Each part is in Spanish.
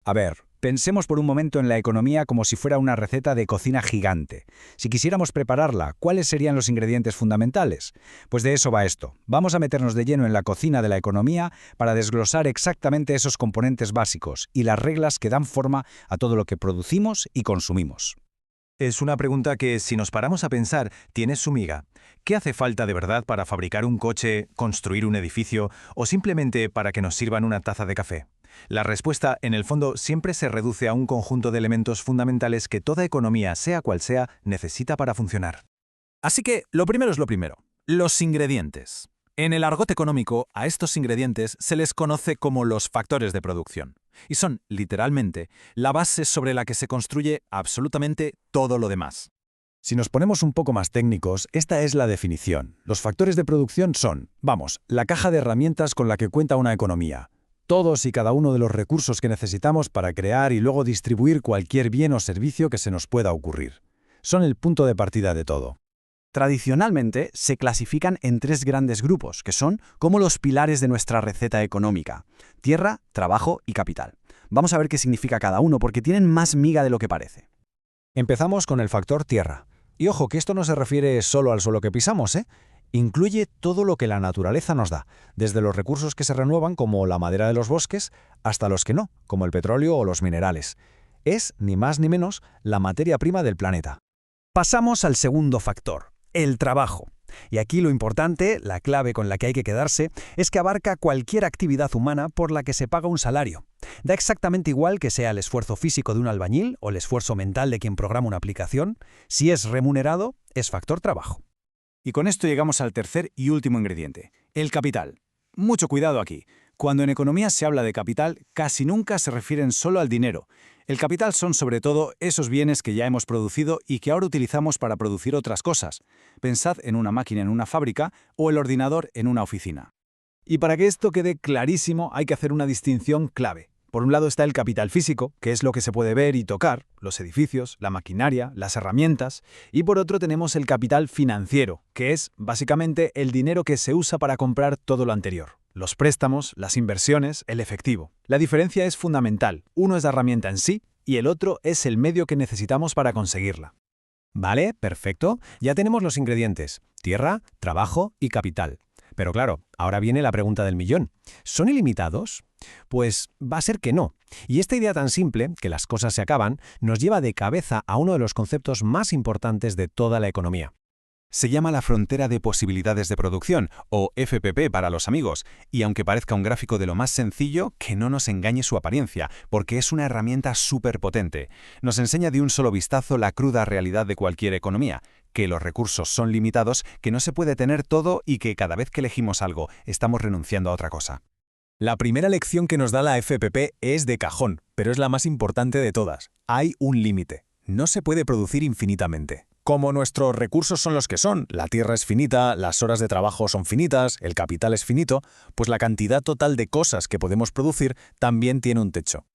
A ver, pensemos por un momento en la economía como si fuera una receta de cocina gigante. Si quisiéramos prepararla, ¿cuáles serían los ingredientes fundamentales? Pues de eso va esto. Vamos a meternos de lleno en la cocina de la economía para desglosar exactamente esos componentes básicos y las reglas que dan forma a todo lo que producimos y consumimos. Es una pregunta que, si nos paramos a pensar, tiene su miga. ¿Qué hace falta de verdad para fabricar un coche, construir un edificio o simplemente para que nos sirvan una taza de café? La respuesta, en el fondo, siempre se reduce a un conjunto de elementos fundamentales que toda economía, sea cual sea, necesita para funcionar. Así que, lo primero es lo primero. Los ingredientes. En el argot económico, a estos ingredientes se les conoce como los factores de producción. Y son, literalmente, la base sobre la que se construye absolutamente todo lo demás. Si nos ponemos un poco más técnicos, esta es la definición. Los factores de producción son, la caja de herramientas con la que cuenta una economía. Todos y cada uno de los recursos que necesitamos para crear y luego distribuir cualquier bien o servicio que se nos pueda ocurrir. Son el punto de partida de todo. Tradicionalmente se clasifican en tres grandes grupos, que son como los pilares de nuestra receta económica: tierra, trabajo y capital. Vamos a ver qué significa cada uno porque tienen más miga de lo que parece. Empezamos con el factor tierra. Y ojo, que esto no se refiere solo al suelo que pisamos, ¿eh? Incluye todo lo que la naturaleza nos da, desde los recursos que se renuevan, como la madera de los bosques, hasta los que no, como el petróleo o los minerales. Es, ni más ni menos, la materia prima del planeta. Pasamos al segundo factor: el trabajo. Y aquí lo importante, la clave con la que hay que quedarse, es que abarca cualquier actividad humana por la que se paga un salario. Da exactamente igual que sea el esfuerzo físico de un albañil o el esfuerzo mental de quien programa una aplicación. Si es remunerado, es factor trabajo. Y con esto llegamos al tercer y último ingrediente, el capital. Mucho cuidado aquí. Cuando en economía se habla de capital, casi nunca se refieren solo al dinero. El capital son sobre todo esos bienes que ya hemos producido y que ahora utilizamos para producir otras cosas. Pensad en una máquina en una fábrica o el ordenador en una oficina. Y para que esto quede clarísimo, hay que hacer una distinción clave. Por un lado está el capital físico, que es lo que se puede ver y tocar, los edificios, la maquinaria, las herramientas, y por otro tenemos el capital financiero, que es básicamente el dinero que se usa para comprar todo lo anterior. Los préstamos, las inversiones, el efectivo. La diferencia es fundamental. Uno es la herramienta en sí y el otro es el medio que necesitamos para conseguirla. Vale, perfecto. Ya tenemos los ingredientes: tierra, trabajo y capital. Pero claro, ahora viene la pregunta del millón. ¿Son ilimitados? Pues va a ser que no. Y esta idea tan simple, que las cosas se acaban, nos lleva de cabeza a uno de los conceptos más importantes de toda la economía. Se llama la frontera de posibilidades de producción, o FPP para los amigos, y aunque parezca un gráfico de lo más sencillo, que no nos engañe su apariencia, porque es una herramienta súper potente. Nos enseña de un solo vistazo la cruda realidad de cualquier economía, que los recursos son limitados, que no se puede tener todo y que cada vez que elegimos algo, estamos renunciando a otra cosa. La primera lección que nos da la FPP es de cajón, pero es la más importante de todas. Hay un límite. No se puede producir infinitamente. Como nuestros recursos son los que son, la tierra es finita, las horas de trabajo son finitas, el capital es finito, pues la cantidad total de cosas que podemos producir también tiene un techo.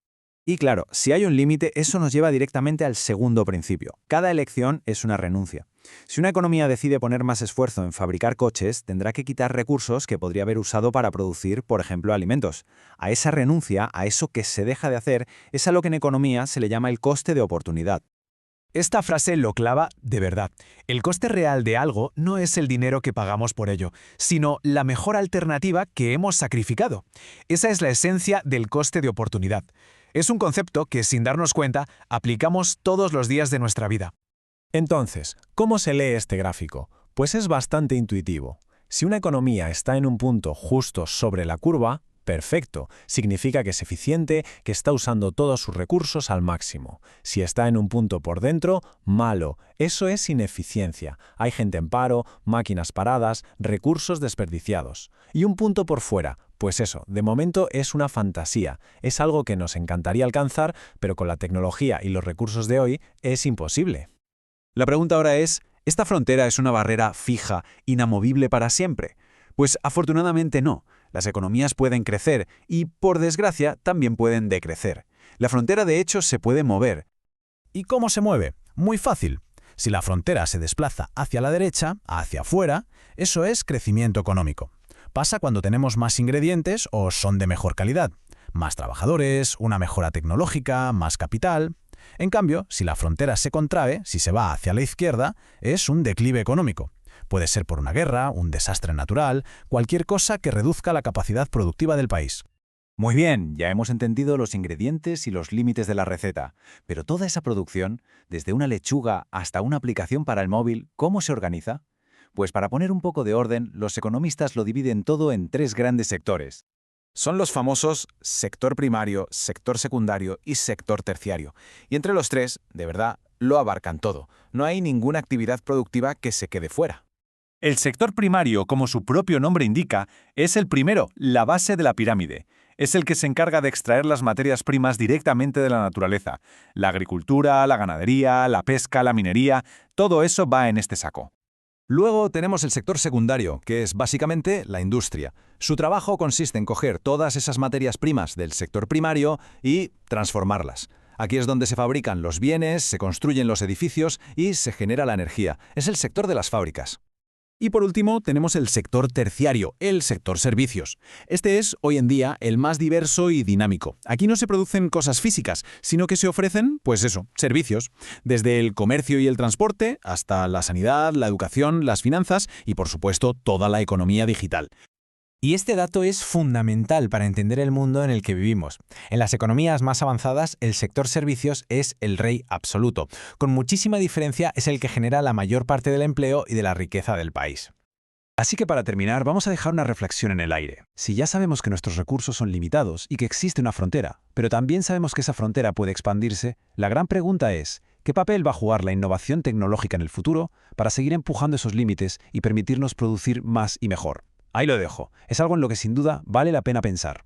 Y claro, si hay un límite, eso nos lleva directamente al segundo principio. Cada elección es una renuncia. Si una economía decide poner más esfuerzo en fabricar coches, tendrá que quitar recursos que podría haber usado para producir, por ejemplo, alimentos. A esa renuncia, a eso que se deja de hacer, es a lo que en economía se le llama el coste de oportunidad. Esta frase lo clava de verdad. El coste real de algo no es el dinero que pagamos por ello, sino la mejor alternativa que hemos sacrificado. Esa es la esencia del coste de oportunidad. Es un concepto que, sin darnos cuenta, aplicamos todos los días de nuestra vida. Entonces, ¿cómo se lee este gráfico? Pues es bastante intuitivo. Si una economía está en un punto justo sobre la curva, perfecto, significa que es eficiente, que está usando todos sus recursos al máximo. Si está en un punto por dentro, malo, eso es ineficiencia. Hay gente en paro, máquinas paradas, recursos desperdiciados. Y un punto por fuera, pues eso, de momento es una fantasía, es algo que nos encantaría alcanzar, pero con la tecnología y los recursos de hoy es imposible. La pregunta ahora es, ¿esta frontera es una barrera fija, inamovible para siempre? Pues afortunadamente no. Las economías pueden crecer y, por desgracia, también pueden decrecer. La frontera, de hecho, se puede mover. ¿Y cómo se mueve? Muy fácil. Si la frontera se desplaza hacia la derecha, hacia afuera, eso es crecimiento económico. Pasa cuando tenemos más ingredientes o son de mejor calidad. más trabajadores, una mejora tecnológica, más capital. En cambio, si la frontera se contrae, si se va hacia la izquierda, es un declive económico. Puede ser por una guerra, un desastre natural, cualquier cosa que reduzca la capacidad productiva del país. Muy bien, ya hemos entendido los ingredientes y los límites de la receta, pero toda esa producción, desde una lechuga hasta una aplicación para el móvil, ¿cómo se organiza? Pues para poner un poco de orden, los economistas lo dividen todo en 3 grandes sectores. Son los famosos sector primario, sector secundario y sector terciario. Y entre los 3, de verdad, lo abarcan todo. No hay ninguna actividad productiva que se quede fuera. El sector primario, como su propio nombre indica, es el primero, la base de la pirámide. Es el que se encarga de extraer las materias primas directamente de la naturaleza. La agricultura, la ganadería, la pesca, la minería, todo eso va en este saco. Luego tenemos el sector secundario, que es básicamente la industria. Su trabajo consiste en coger todas esas materias primas del sector primario y transformarlas. Aquí es donde se fabrican los bienes, se construyen los edificios y se genera la energía. Es el sector de las fábricas. Y por último, tenemos el sector terciario, el sector servicios. Este es, hoy en día, el más diverso y dinámico. Aquí no se producen cosas físicas, sino que se ofrecen, pues eso, servicios. Desde el comercio y el transporte, hasta la sanidad, la educación, las finanzas y, por supuesto, toda la economía digital. Y este dato es fundamental para entender el mundo en el que vivimos. En las economías más avanzadas, el sector servicios es el rey absoluto. Con muchísima diferencia es el que genera la mayor parte del empleo y de la riqueza del país. Así que para terminar, vamos a dejar una reflexión en el aire. Si ya sabemos que nuestros recursos son limitados y que existe una frontera, pero también sabemos que esa frontera puede expandirse, la gran pregunta es, ¿qué papel va a jugar la innovación tecnológica en el futuro para seguir empujando esos límites y permitirnos producir más y mejor? Ahí lo dejo. Es algo en lo que sin duda vale la pena pensar.